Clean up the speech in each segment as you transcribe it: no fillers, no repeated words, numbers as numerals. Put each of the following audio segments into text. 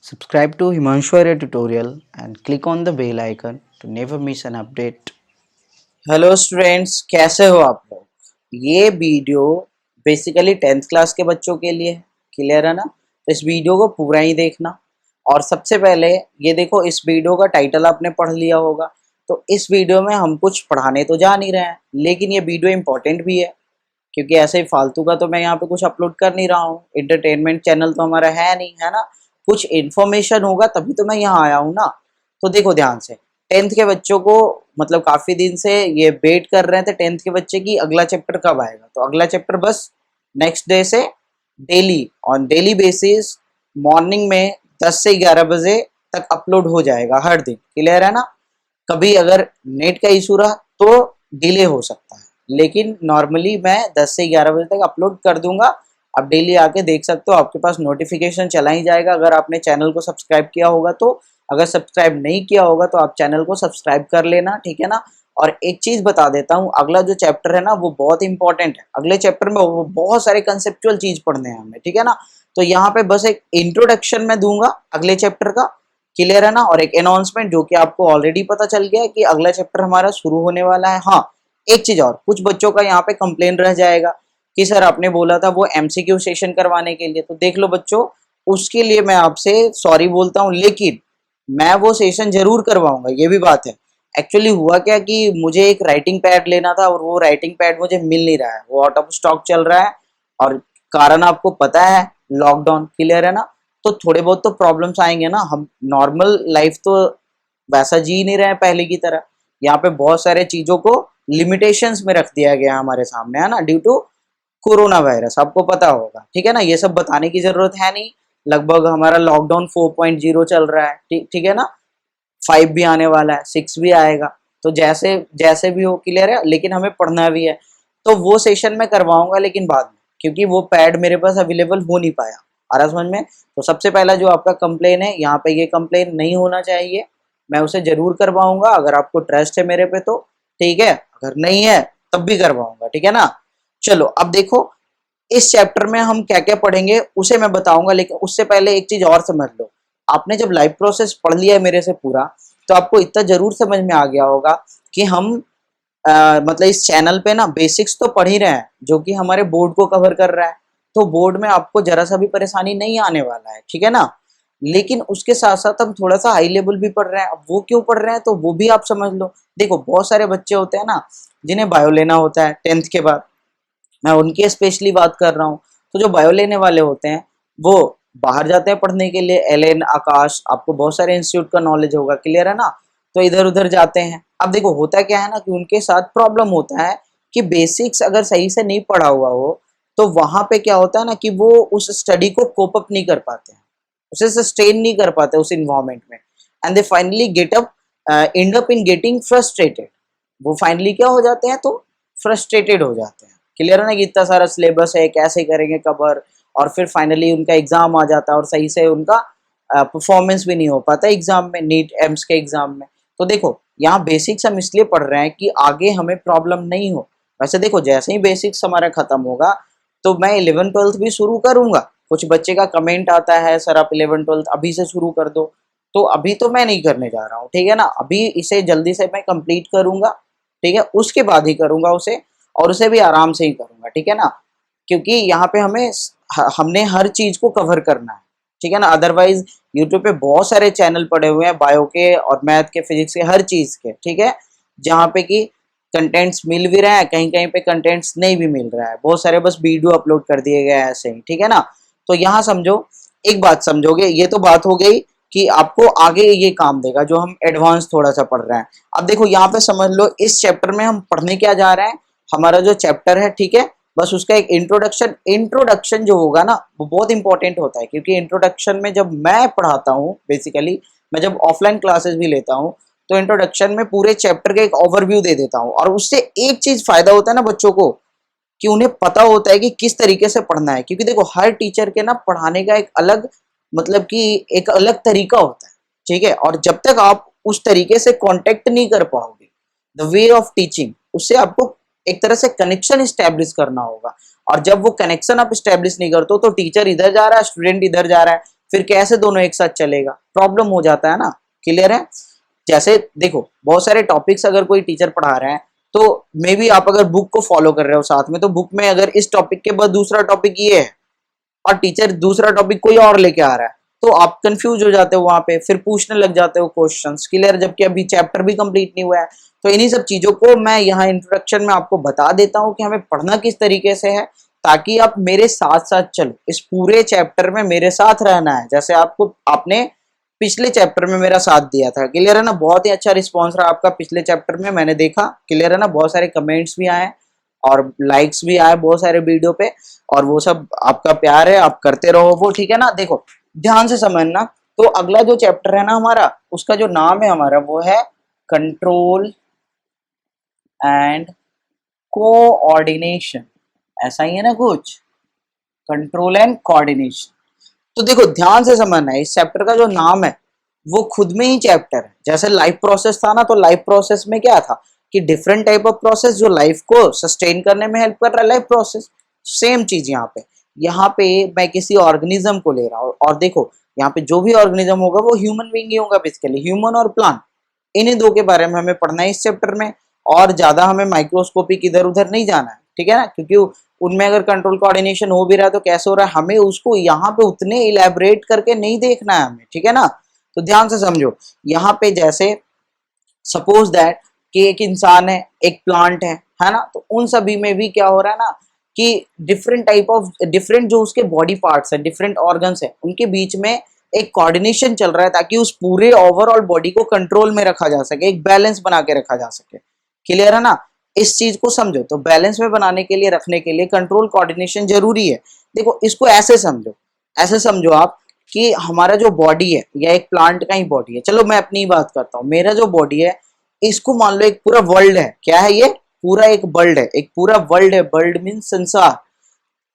Subscribe to Himanshu Arya tutorial and click on the bell icon to never miss an update. Hello students, कैसे हो आप लोग। ये video basically 10th class के बच्चों के लिए है। क्लियर है ना। तो इस वीडियो को पूरा ही देखना। और सबसे पहले ये देखो, इस वीडियो का टाइटल आपने पढ़ लिया होगा। तो इस वीडियो में हम कुछ पढ़ाने तो जा नहीं रहे हैं, लेकिन ये वीडियो इंपॉर्टेंट भी है, क्योंकि ऐसे ही फालतू का तो मैं यहाँ पे कुछ अपलोड कर नहीं रहा हूँ। इंटरटेनमेंट चैनल तो हमारा है नहीं, है ना। कुछ इन्फॉर्मेशन होगा तभी तो मैं यहाँ आया हूँ ना। तो देखो ध्यान से, 10th के बच्चों को मतलब काफ़ी दिन से ये वेट कर रहे थे 10th के बच्चे की अगला चैप्टर कब आएगा। तो अगला चैप्टर बस नेक्स्ट डे से daily on daily basis morning में 10 से 11 बजे तक अपलोड हो जाएगा हर दिन। क्लियर है ना। कभी अगर नेट का इशू रहा तो डिले हो सकता है, लेकिन नॉर्मली मैं 10 से 11 बजे तक अपलोड कर दूंगा। आप डेली आके देख सकते हो, आपके पास नोटिफिकेशन चला ही जाएगा अगर आपने चैनल को सब्सक्राइब किया होगा तो। अगर सब्सक्राइब नहीं किया होगा तो आप चैनल को सब्सक्राइब कर लेना, ठीक है ना। और एक चीज़ बता देता हूँ, अगला जो चैप्टर है ना वो बहुत इंपॉर्टेंट है। अगले चैप्टर में वो बहुत सारे कंसेप्चुअल चीज़ पढ़ने हैं हमें, ठीक है ना। तो यहाँ पे बस एक इंट्रोडक्शन में दूंगा अगले चैप्टर का। क्लियर है ना। और एक अनाउंसमेंट जो कि आपको ऑलरेडी पता चल गया है कि अगला चैप्टर हमारा शुरू होने वाला है। हाँ, एक चीज़ और, कुछ बच्चों का यहाँ पे कंप्लेन रह जाएगा कि सर आपने बोला था वो एमसीक्यू सेशन करवाने के लिए। तो देख लो बच्चों, उसके लिए मैं आपसे सॉरी बोलता हूँ, लेकिन मैं वो सेशन जरूर करवाऊंगा, ये भी बात है। एक्चुअली हुआ क्या कि मुझे एक राइटिंग पैड लेना था और वो राइटिंग पैड मुझे मिल नहीं रहा है, वो आउट ऑफ स्टॉक चल रहा है। और कारण आपको पता है, लॉकडाउन। क्लियर है ना। तो थोड़े बहुत तो प्रॉब्लम्स आएंगे ना। हम नॉर्मल लाइफ तो वैसा जी नहीं रहे हैं पहले की तरह। यहाँ पे बहुत सारे चीज़ों को लिमिटेशंस में रख दिया गया है हमारे सामने, है ना, ड्यू टू कोरोना वायरस। आपको पता होगा, ठीक है ना। ये सब बताने की जरूरत है नहीं। लगभग हमारा लॉकडाउन 4.0 चल रहा है, ठीक ठीक है ना। 5 भी आने वाला है, 6 भी आएगा। तो जैसे जैसे भी हो, क्लियर है। लेकिन हमें पढ़ना भी है, तो वो सेशन में करवाऊंगा, लेकिन बाद में, क्योंकि वो पैड मेरे पास अवेलेबल हो नहीं पाया। आ रहा समझ में। तो सबसे पहला जो आपका कंप्लेन है, यहाँ पे ये कंप्लेन नहीं होना चाहिए। मैं उसे जरूर करवाऊंगा अगर आपको ट्रस्ट है मेरे पे तो, ठीक है। अगर नहीं है तब भी करवाऊंगा, ठीक है ना। चलो अब देखो, इस चैप्टर में हम क्या क्या पढ़ेंगे उसे मैं बताऊंगा, लेकिन उससे पहले एक चीज और समझ लो। आपने जब लाइव प्रोसेस पढ़ लिया है मेरे से पूरा, तो आपको इतना जरूर समझ में आ गया होगा कि हम मतलब इस चैनल पे ना बेसिक्स तो पढ़ ही रहे हैं, जो कि हमारे बोर्ड को कवर कर रहा है। तो बोर्ड में आपको जरा सा भी परेशानी नहीं आने वाला है, ठीक है ना। लेकिन उसके साथ साथ हम थोड़ा सा हाई लेवल भी पढ़ रहे हैं। अब वो क्यों पढ़ रहे हैं तो वो भी आप समझ लो। देखो, बहुत सारे बच्चे होते हैं ना जिन्हें बायो लेना होता है 10th के बाद। मैं उनकी स्पेशली बात कर रहा हूँ। तो जो बायो लेने वाले होते हैं वो बाहर जाते हैं पढ़ने के लिए। एलएन, आकाश, आपको बहुत सारे इंस्टीट्यूट का नॉलेज होगा, क्लियर है ना। तो इधर उधर जाते हैं। अब देखो, होता क्या है ना कि उनके साथ प्रॉब्लम होता है कि बेसिक्स अगर सही से नहीं पढ़ा हुआ हो तो वहां पे क्या होता है ना कि वो उस स्टडी को कोप अप नहीं कर पाते हैं, उसे सस्टेन नहीं कर पाते उस इन्वायरमेंट में। And they finally get up and up in getting frustrated. वो फाइनली क्या हो जाते हैं तो फ्रस्ट्रेटेड हो जाते हैं। क्लियर है ना कि इतना सारा सिलेबस है, कैसे करेंगे कवर। और फिर फाइनली उनका एग्जाम आ जाता है और सही से उनका परफॉर्मेंस भी नहीं हो पाता एग्जाम में, नीट एम्स के एग्जाम में। तो देखो, यहाँ बेसिक्स हम इसलिए पढ़ रहे हैं कि आगे हमें प्रॉब्लम नहीं हो। वैसे देखो, जैसे ही बेसिक्स हमारा खत्म होगा तो मैं 11th 12th भी शुरू करूंगा। कुछ बच्चे का कमेंट आता है, सर आप 11th 12th अभी से शुरू कर दो। तो अभी तो मैं नहीं करने जा रहा हूँ, ठीक है ना। अभी इसे जल्दी से मैं कंप्लीट करूंगा, ठीक है। उसके बाद ही करूंगा उसे, और उसे भी आराम से ही करूंगा, ठीक है ना। क्योंकि यहाँ पे हमने हर चीज को कवर करना है, ठीक है ना। अदरवाइज यूट्यूब पे बहुत सारे चैनल पड़े हुए हैं बायो के और मैथ के, फिजिक्स के, हर चीज के, ठीक है। जहाँ पे कि कंटेंट्स मिल भी रहे हैं, कहीं कहीं पे कंटेंट्स नहीं भी मिल रहा है। बहुत सारे बस वीडियो अपलोड कर दिए गए हैं ऐसे ही, ठीक है ना। तो यहाँ समझो, एक बात समझोगे, ये तो बात हो गई कि आपको आगे ये काम देगा जो हम एडवांस थोड़ा सा पढ़ रहे हैं। अब देखो, यहाँ पे समझ लो इस चैप्टर में हम पढ़ने क्या जा रहे हैं। हमारा जो चैप्टर है, ठीक है, बस उसका एक इंट्रोडक्शन जो होगा ना वो बहुत इंपॉर्टेंट होता है। क्योंकि इंट्रोडक्शन में जब मैं पढ़ाता हूँ, बेसिकली मैं जब ऑफलाइन क्लासेस भी लेता हूँ, तो इंट्रोडक्शन में पूरे चैप्टर का एक ओवरव्यू दे देता हूँ। और उससे एक चीज फायदा होता है ना बच्चों को, कि उन्हें पता होता है कि किस तरीके से पढ़ना है। क्योंकि देखो, हर टीचर के ना पढ़ाने का एक अलग, मतलब कि एक अलग तरीका होता है, ठीक है। और जब तक आप उस तरीके से कांटेक्ट नहीं कर पाओगे, द वे ऑफ टीचिंग, उससे आपको एक तरह से कनेक्शन स्टैब्लिश करना होगा। और जब वो कनेक्शन आप स्टैब्लिश नहीं करते हो तो टीचर इधर जा रहा है, स्टूडेंट इधर जा रहा है, फिर कैसे दोनों एक साथ चलेगा, प्रॉब्लम हो जाता है ना। क्लियर है? जैसे देखो बहुत सारे टॉपिक्स अगर कोई टीचर पढ़ा रहे हैं तो मे बी आप अगर बुक को फॉलो कर रहे हो साथ में, तो बुक में अगर इस टॉपिक के बाद दूसरा टॉपिक ये है और टीचर दूसरा टॉपिक कोई और लेके आ रहा है, तो आप कंफ्यूज हो जाते हो वहां पे, फिर पूछने लग जाते हो क्वेश्चंस। क्लियर? जबकि अभी चैप्टर भी कंप्लीट नहीं हुआ है। तो इन्हीं सब चीजों को मैं यहाँ इंट्रोडक्शन में आपको बता देता हूँ कि हमें पढ़ना किस तरीके से है, ताकि आप मेरे साथ साथ चलो, इस पूरे चैप्टर में मेरे साथ रहना है, जैसे आपने पिछले चैप्टर में मेरा साथ दिया था। क्लियर है ना? बहुत ही अच्छा रिस्पॉन्स रहा आपका पिछले चैप्टर में, मैंने देखा। क्लियर है ना? बहुत सारे कमेंट्स भी आए और लाइक्स भी आए बहुत सारे वीडियो पे, और वो सब आपका प्यार है, आप करते रहो वो। ठीक है ना? देखो ध्यान से समझना। तो अगला जो चैप्टर है ना हमारा, उसका जो नाम है हमारा वो है कंट्रोल एंड कोऑर्डिनेशन। ऐसा ही है ना कुछ, कंट्रोल एंड कोऑर्डिनेशन। तो देखो ध्यान से समझना है, इस चैप्टर का जो नाम है वो खुद में ही चैप्टर है। जैसे लाइफ प्रोसेस था ना, तो लाइफ प्रोसेस में क्या था कि डिफरेंट टाइप ऑफ प्रोसेस जो लाइफ को सस्टेन करने में हेल्प कर रहा है, लाइफ प्रोसेस। सेम चीज यहाँ पे मैं किसी ऑर्गेनिज्म को ले रहा हूँ, और देखो यहाँ पे जो भी ऑर्गेनिज्म होगा वो ह्यूमन बीइंग ही होगा बेसिकली, ह्यूमन और प्लांट। इन्हीं दो के बारे में हमें पढ़ना है इस चैप्टर में, और ज्यादा हमें माइक्रोस्कोपिक इधर उधर नहीं जाना है। ठीक है ना? क्योंकि उनमें अगर कंट्रोल कोऑर्डिनेशन हो भी रहा है तो कैसे हो रहा है, हमें उसको यहाँ पे उतने इलेबोरेट करके नहीं देखना है हमें। ठीक है ना? तो ध्यान से समझो। यहाँ पे जैसे सपोज दैट कि एक इंसान है, एक प्लांट है ना? तो उन सभी में भी क्या हो रहा है ना कि डिफरेंट टाइप ऑफ डिफरेंट जो उसके बॉडी पार्ट्स है, डिफरेंट ऑर्गन्स है, उनके बीच में एक कोऑर्डिनेशन चल रहा है, ताकि उस पूरे ओवरऑल बॉडी को कंट्रोल में रखा जा सके, एक बैलेंस बना के रखा जा सके। क्लियर है ना? इस चीज को समझो। तो बैलेंस में बनाने के लिए, रखने के लिए कंट्रोल कोऑर्डिनेशन जरूरी है। देखो इसको ऐसे समझो आप कि हमारा जो बॉडी है या एक प्लांट का ही बॉडी है, चलो मैं अपनी ही बात करता हूँ, मेरा जो बॉडी है इसको मान लो एक पूरा वर्ल्ड है। क्या है ये? पूरा एक वर्ल्ड है, एक पूरा वर्ल्ड है। वर्ल्ड मीन्स संसार।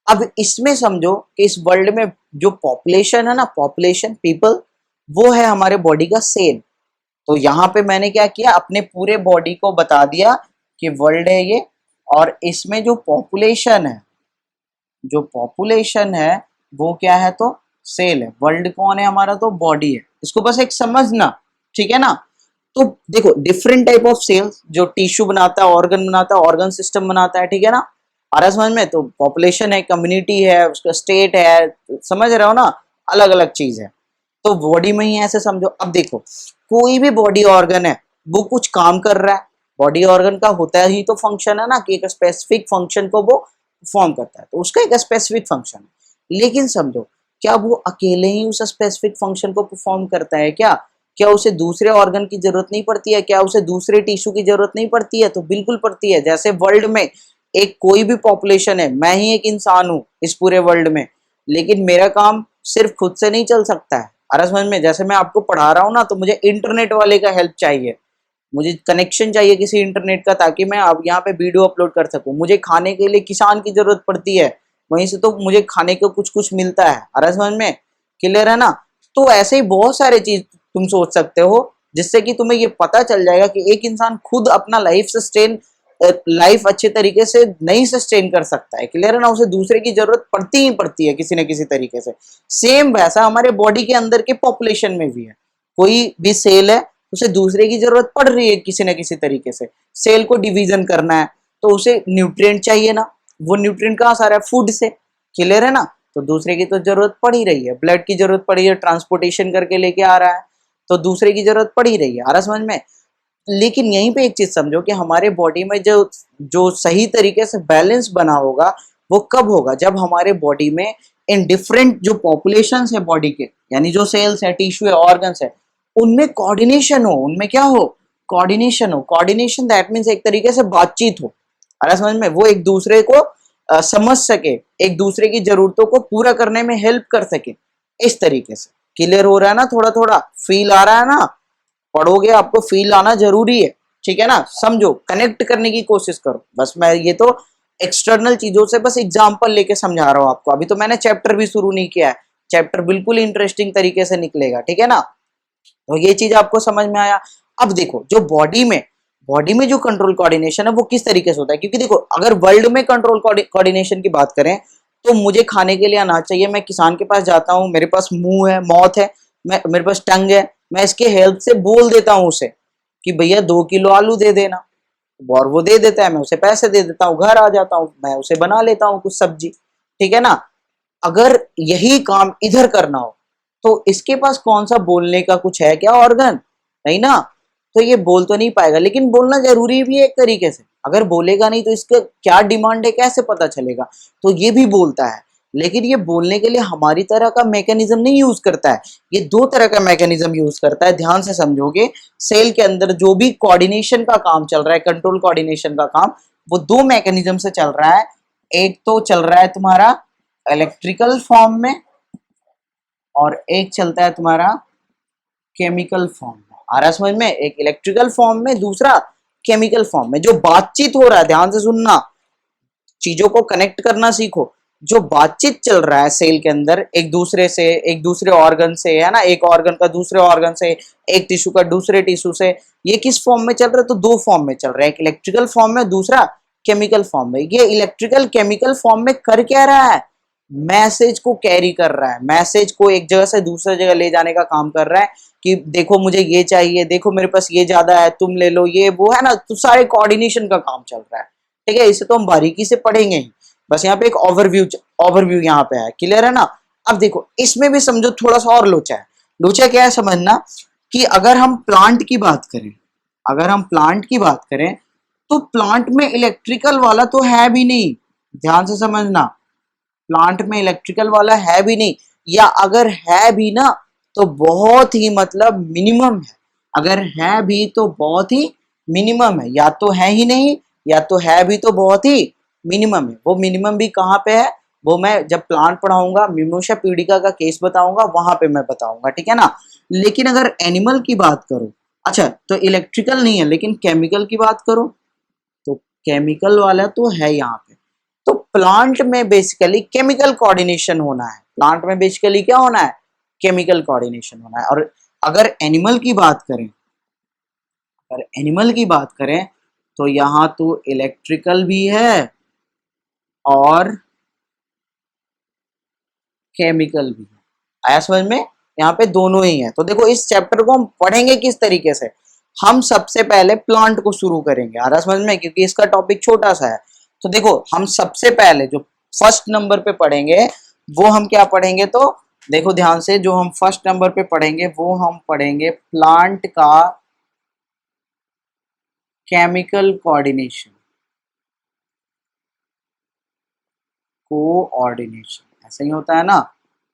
अब इसमें समझो कि इस वर्ल्ड में जो पॉपुलेशन है ना, पॉपुलेशन पीपल, वो है हमारे बॉडी का सेल। तो यहाँ पे मैंने क्या किया, अपने पूरे बॉडी को बता दिया कि वर्ल्ड है ये, और इसमें जो पॉपुलेशन है वो क्या है, तो सेल है। वर्ल्ड कौन है हमारा, तो बॉडी है। इसको बस एक समझना। ठीक है ना? तो देखो डिफरेंट टाइप ऑफ सेल्स, जो टिश्यू बनाता है, ऑर्गन बनाता है, ऑर्गन सिस्टम बनाता है। ठीक है ना? आ रहा समझ में? तो पॉपुलेशन है, कम्युनिटी है, उसका स्टेट है, समझ रहे हो ना? अलग अलग चीज है। तो बॉडी में ही ऐसे समझो। अब देखो कोई भी बॉडी ऑर्गन है वो कुछ काम कर रहा है। बॉडी ऑर्गन का होता ही तो फंक्शन है ना, कि एक स्पेसिफिक फंक्शन को वो परफॉर्म करता है, तो उसका एक स्पेसिफिक फंक्शन है। लेकिन समझो, क्या वो अकेले ही उस स्पेसिफिक फंक्शन को परफॉर्म करता है क्या उसे दूसरे ऑर्गन की जरूरत नहीं पड़ती है? क्या उसे दूसरे टिश्यू की जरूरत नहीं पड़ती है? तो बिल्कुल पड़ती है। जैसे वर्ल्ड में एक कोई भी पॉपुलेशन है, मैं ही एक इंसान हूँ इस पूरे वर्ल्ड में, लेकिन मेरा काम सिर्फ खुद से नहीं चल सकता है। अरे समझ में? जैसे मैं आपको पढ़ा रहा हूँ ना, तो मुझे इंटरनेट वाले का हेल्प चाहिए, मुझे कनेक्शन चाहिए किसी इंटरनेट का, ताकि मैं अब यहाँ पे वीडियो अपलोड कर सकूँ। मुझे खाने के लिए किसान की जरूरत पड़ती है, वहीं से तो मुझे खाने को कुछ कुछ मिलता है। अरे समझ में? क्लियर है ना? तो ऐसे ही बहुत सारे चीज तुम सोच सकते हो, जिससे कि तुम्हें ये पता चल जाएगा कि एक इंसान खुद अपना लाइफ अच्छे तरीके से नहीं सस्टेन कर सकता है। क्लियर है ना? उसे दूसरे की जरूरत पड़ती ही पड़ती है किसी न किसी तरीके से। सेम वैसा हमारे बॉडी के अंदर के पॉपुलेशन में भी है। कोई भी सेल है, उसे दूसरे की जरूरत पड़ रही है किसी न किसी तरीके से। सेल को डिवीजन करना है तो उसे न्यूट्रिएंट चाहिए ना, वो न्यूट्रिएंट कहाँ से आ रहा है? फूड से। क्लियर है ना? तो दूसरे की तो जरूरत पड़ ही रही है, ब्लड की जरूरत पड़ी है, ट्रांसपोर्टेशन करके लेके आ रहा है, तो दूसरे की जरूरत पड़ ही रही है। आ रहा समझ में? लेकिन यहीं पे एक चीज समझो कि हमारे बॉडी में जो जो सही तरीके से बैलेंस बना होगा वो कब होगा, जब हमारे बॉडी में इन डिफरेंट जो पॉपुलेशंस है बॉडी के, यानी जो सेल्स है, टिश्यू है, ऑर्गन्स है, उनमें कोऑर्डिनेशन हो। उनमें क्या हो? कोऑर्डिनेशन हो। कोऑर्डिनेशन दैट मीन्स एक तरीके से बातचीत हो। अरे समझ में? वो एक दूसरे को समझ सके, एक दूसरे की जरूरतों को पूरा करने में हेल्प कर सके, इस तरीके से। क्लियर हो रहा है ना? थोड़ा थोड़ा फील आ रहा है ना? पढ़ोगे आपको फील आना जरूरी है। ठीक है ना? समझो, कनेक्ट करने की कोशिश करो। बस मैं ये तो एक्सटर्नल चीजों से बस एग्जांपल लेके समझा रहा हूँ आपको। अभी तो मैंने चैप्टर भी शुरू नहीं किया है, चैप्टर बिल्कुल इंटरेस्टिंग तरीके से निकलेगा। ठीक है ना? तो ये चीज आपको समझ में आया। अब देखो जो बॉडी में जो कंट्रोल कोऑर्डिनेशन है वो किस तरीके से होता है, क्योंकि देखो अगर वर्ल्ड में कंट्रोल कोऑर्डिनेशन की बात करें तो मुझे खाने के लिए अनाज चाहिए, मैं किसान के पास जाता हूँ, मेरे पास मुंह है, मौत है, मेरे पास टंग है, मैं इसके हेल्प से बोल देता हूँ उसे कि भैया 2 किलो आलू दे देना, और वो दे देता है, मैं उसे पैसे दे देता हूँ, घर आ जाता हूँ, मैं उसे बना लेता हूँ कुछ सब्जी, ठीक है ना। अगर यही काम इधर करना हो तो इसके पास कौन सा बोलने का कुछ है क्या ऑर्गन, नहीं ना। तो ये बोल तो नहीं पाएगा, लेकिन बोलना जरूरी भी है एक तरीके से, अगर बोलेगा नहीं तो इसका क्या डिमांड है कैसे पता चलेगा। तो ये भी बोलता है, लेकिन ये बोलने के लिए हमारी तरह का मैकेनिज्म नहीं यूज करता है, ये 2 तरह का मैकेनिज्म यूज करता है। ध्यान से समझोगे, सेल के अंदर जो भी कोऑर्डिनेशन का काम चल रहा है, कंट्रोल कोऑर्डिनेशन का काम, वो 2 मैकेनिज्म से चल रहा है। एक तो चल रहा है तुम्हारा इलेक्ट्रिकल फॉर्म में, और एक चलता है तुम्हारा केमिकल फॉर्म में। आ रहा समझ में, एक इलेक्ट्रिकल फॉर्म में, दूसरा केमिकल फॉर्म में। जो बातचीत हो रहा है, ध्यान से सुनना, चीजों को कनेक्ट करना सीखो। जो बातचीत चल रहा है सेल के अंदर एक दूसरे से, एक दूसरे ऑर्गन से, है ना, एक ऑर्गन का दूसरे ऑर्गन से, एक टिश्यू का दूसरे टिश्यू से, ये किस फॉर्म में चल रहा है, तो 2 फॉर्म में चल रहा है, एक इलेक्ट्रिकल फॉर्म में, दूसरा केमिकल फॉर्म में। ये इलेक्ट्रिकल केमिकल फॉर्म में कर क्या रहा है, मैसेज को कैरी कर रहा है, मैसेज को एक जगह से दूसरी जगह ले जाने का काम कर रहा है कि देखो मुझे ये चाहिए, देखो मेरे पास ये ज्यादा है, तुम ले लो, ये वो, है ना। तो सारे कोऑर्डिनेशन का काम चल रहा है, ठीक है। इसे तो हम बारीकी से पढ़ेंगे ही, बस यहाँ पे एक ओवरव्यू यहाँ पे है, क्लियर है ना। अब देखो इसमें भी समझो थोड़ा सा और लोचा है। लोचा क्या है समझना, कि अगर हम प्लांट की बात करें, अगर हम प्लांट की बात करें, तो प्लांट में इलेक्ट्रिकल वाला तो है भी नहीं, ध्यान से समझना, प्लांट में इलेक्ट्रिकल वाला है भी नहीं, या अगर है भी ना तो बहुत ही मतलब मिनिमम है। अगर है भी तो बहुत ही मिनिमम है, या तो है ही नहीं, या तो है भी तो बहुत ही मिनिमम है। वो मिनिमम भी कहाँ पे है, वो मैं जब प्लांट पढ़ाऊंगा, मिमोशिया पीडिका का केस बताऊंगा, वहां पे मैं बताऊंगा, ठीक है ना। लेकिन अगर एनिमल की बात करो, अच्छा तो इलेक्ट्रिकल नहीं है, लेकिन केमिकल की बात करो तो केमिकल वाला तो है यहाँ पे। तो प्लांट में बेसिकली केमिकल कोऑर्डिनेशन होना है, प्लांट में बेसिकली क्या होना है, केमिकल कोऑर्डिनेशन होना है। और अगर एनिमल की बात करें, अगर एनिमल की बात करें तो यहाँ तो इलेक्ट्रिकल भी है और केमिकल भी है। आया समझ में, यहाँ पे दोनों ही है। तो देखो इस चैप्टर को हम पढ़ेंगे किस तरीके से, हम सबसे पहले प्लांट को शुरू करेंगे, आ रहा समझ में, क्योंकि इसका टॉपिक छोटा सा है। तो देखो हम सबसे पहले जो फर्स्ट नंबर पे पढ़ेंगे वो हम क्या पढ़ेंगे, तो देखो ध्यान से, जो हम फर्स्ट नंबर पे पढ़ेंगे वो हम पढ़ेंगे प्लांट का केमिकल कोऑर्डिनेशन, कोऑर्डिनेशन ऐसा ही होता है ना।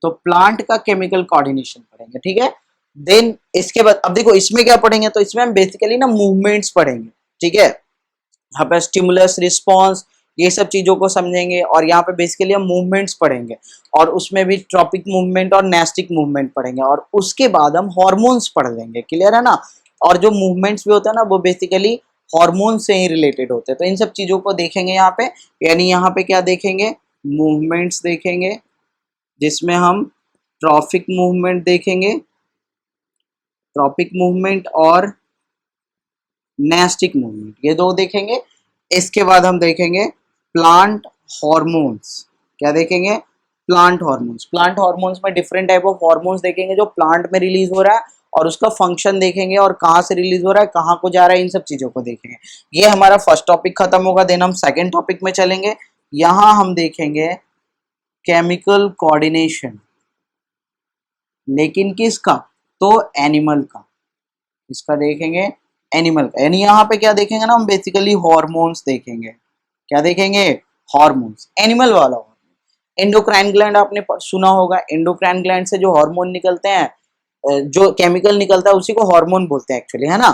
तो प्लांट का केमिकल कोऑर्डिनेशन पढ़ेंगे, ठीक है। देन इसके बाद अब देखो इसमें क्या पढ़ेंगे, तो इसमें हम बेसिकली ना मूवमेंट्स पढ़ेंगे, ठीक है। यहाँ पे स्टिमुलस रिस्पॉन्स, ये सब चीजों को समझेंगे, और यहाँ पे बेसिकली हम मूवमेंट्स पढ़ेंगे, और उसमें भी ट्रॉपिक मूवमेंट और नेस्टिक मूवमेंट पढ़ेंगे, और उसके बाद हम हॉर्मोन्स पढ़ लेंगे, क्लियर है ना। और जो मूवमेंट्स भी होते हैं ना वो बेसिकली हॉर्मोन से ही रिलेटेड होते हैं। तो इन सब चीजों को देखेंगे यहाँ पे, यानी यहाँ पे क्या देखेंगे, मूवमेंट्स देखेंगे, जिसमें हम ट्रॉपिक मूवमेंट देखेंगे, ट्रॉपिक मूवमेंट और नेस्टिक मूवमेंट, ये 2 देखेंगे। इसके बाद हम देखेंगे प्लांट हॉर्मोन्स, क्या देखेंगे, प्लांट हॉर्मोन्स। प्लांट हॉर्मोन्स में डिफरेंट टाइप ऑफ हॉर्मोन्स देखेंगे जो प्लांट में रिलीज हो रहा है, और उसका फंक्शन देखेंगे, और कहाँ से रिलीज हो रहा है, कहाँ को जा रहा है, इन सब चीजों को देखेंगे। ये हमारा फर्स्ट टॉपिक खत्म होगा, देन हम सेकेंड टॉपिक में चलेंगे। यहाँ हम देखेंगे केमिकल कोऑर्डिनेशन, लेकिन किसका, तो एनिमल का, इसका देखेंगे एनिमल का। यानी यहाँ पे क्या देखेंगे ना हम, बेसिकली हॉर्मोन्स देखेंगे, क्या देखेंगे, हॉर्मोन्स, एनिमल वाला हॉर्मोन। एंडोक्राइन ग्लैंड आपने सुना होगा, एंडोक्राइन ग्लैंड से जो हार्मोन निकलते हैं, जो केमिकल निकलता है उसी को हार्मोन बोलते हैं एक्चुअली, है ना।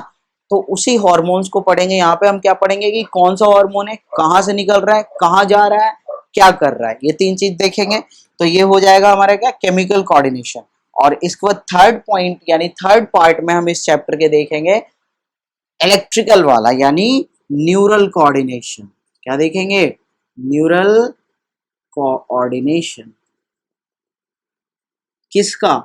तो उसी हार्मोन्स को पढ़ेंगे। यहाँ पे हम क्या पढ़ेंगे कि कौन सा हार्मोन है, कहाँ से निकल रहा है, कहाँ जा रहा है, क्या कर रहा है, ये 3 चीज देखेंगे। तो ये हो जाएगा हमारा क्या, केमिकल कोऑर्डिनेशन। और इसके बाद थर्ड पॉइंट यानी थर्ड पार्ट में हम इस चैप्टर के देखेंगे इलेक्ट्रिकल वाला, यानी न्यूरल कोऑर्डिनेशन। क्या देखेंगे, न्यूरल कोऑर्डिनेशन, किसका,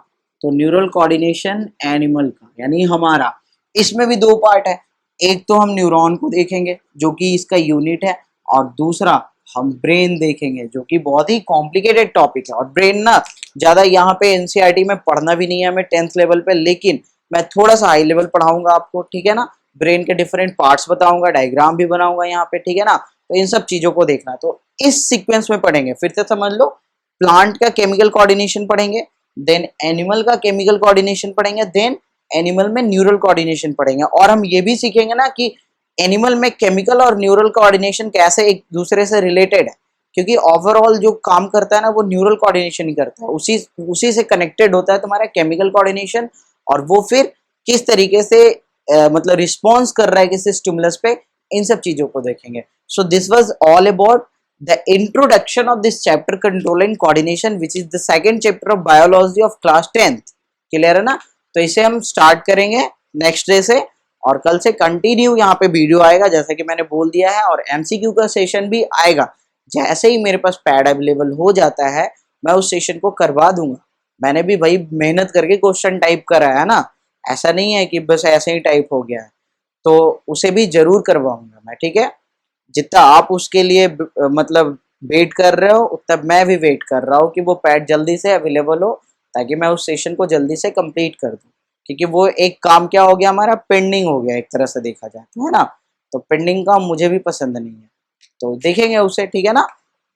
तो न्यूरल कोऑर्डिनेशन एनिमल का, यानी हमारा। इसमें भी 2 पार्ट है, एक तो हम न्यूरॉन को देखेंगे जो कि इसका यूनिट है, और दूसरा हम ब्रेन देखेंगे, जो कि बहुत ही कॉम्प्लिकेटेड टॉपिक है। और ब्रेन ना ज़्यादा यहाँ पे एनसीईआरटी में पढ़ना भी नहीं है हमें 10th लेवल पे, लेकिन मैं थोड़ा सा हाई लेवल पढ़ाऊंगा आपको, ठीक है ना। ब्रेन के डिफरेंट पार्ट्स बताऊंगा, डायग्राम भी बनाऊंगा यहाँ पे, ठीक है ना। तो इन सब चीज़ों को देखना, तो इस सीक्वेंस में पढ़ेंगे। फिर से समझ लो, प्लांट का केमिकल कोऑर्डिनेशन पढ़ेंगे, देन एनिमल का केमिकल कोऑर्डिनेशन पढ़ेंगे, देन एनिमल में न्यूरल कोऑर्डिनेशन पढ़ेंगे। और हम ये भी सीखेंगे ना कि एनिमल में केमिकल और न्यूरल कोऑर्डिनेशन कैसे एक दूसरे से रिलेटेड है, क्योंकि ओवरऑल जो काम करता है ना वो न्यूरल कोऑर्डिनेशन ही करता है, उसी से कनेक्टेड होता है तुम्हारा केमिकल कोऑर्डिनेशन। और वो फिर किस तरीके से मतलब रिस्पॉन्स कर रहा है किसी स्टिमुलस पे, इन सब चीजों को देखेंगे। So this was all about the introduction of this chapter control and coordination, which is the second chapter of biology of class 10th। Clear है ना। तो इसे हम स्टार्ट करेंगे नेक्स्ट डे से, और कल से कंटिन्यू यहाँ पे वीडियो आएगा जैसे कि मैंने बोल दिया है, और एमसीक्यू का सेशन भी आएगा। जैसे ही मेरे पास पैड अवेलेबल हो जाता है मैं उस सेशन को करवा दूंगा। मैंने भी भाई मेहनत करके क्वेश्चन टाइप करा है ना, ऐसा नहीं है कि बस ऐसे ही टाइप हो गया है, तो उसे भी जरूर करवाऊंगा मैं, ठीक है। जितना आप उसके लिए मतलब वेट कर रहे हो, उतना मैं भी वेट कर रहा हूँ कि वो पैड जल्दी से अवेलेबल हो, ताकि मैं उस सेशन को जल्दी से कंप्लीट कर दूँ। क्योंकि वो एक काम क्या हो गया हमारा, पेंडिंग हो गया एक तरह से देखा जाए तो, है ना। तो पेंडिंग काम मुझे भी पसंद नहीं है, तो देखेंगे उसे, ठीक है ना।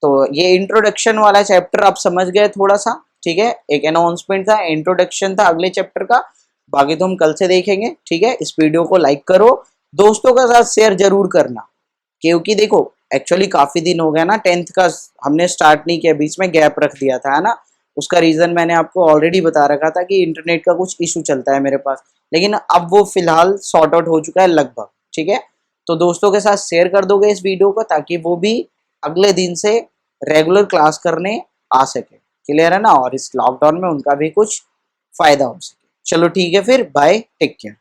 तो ये इंट्रोडक्शन वाला चैप्टर आप समझ गए थोड़ा सा, ठीक है। एक अनाउंसमेंट था, इंट्रोडक्शन था अगले चैप्टर का, बाकी तो हम कल से देखेंगे, ठीक है। इस वीडियो को लाइक करो, दोस्तों के साथ शेयर जरूर करना, क्योंकि देखो एक्चुअली काफी दिन हो गया ना 10th का हमने स्टार्ट नहीं किया, बीच में गैप रख दिया था, है ना। उसका रीजन मैंने आपको ऑलरेडी बता रखा था कि इंटरनेट का कुछ इशू चलता है मेरे पास, लेकिन अब वो फिलहाल सॉर्ट आउट हो चुका है लगभग, ठीक है। तो दोस्तों के साथ शेयर कर दोगे इस वीडियो को, ताकि वो भी अगले दिन से रेगुलर क्लास करने आ सके। क्लियर है ना, और इस लॉकडाउन में उनका भी कुछ फायदा हो सके। चलो ठीक है फिर, बाय, टेक केयर।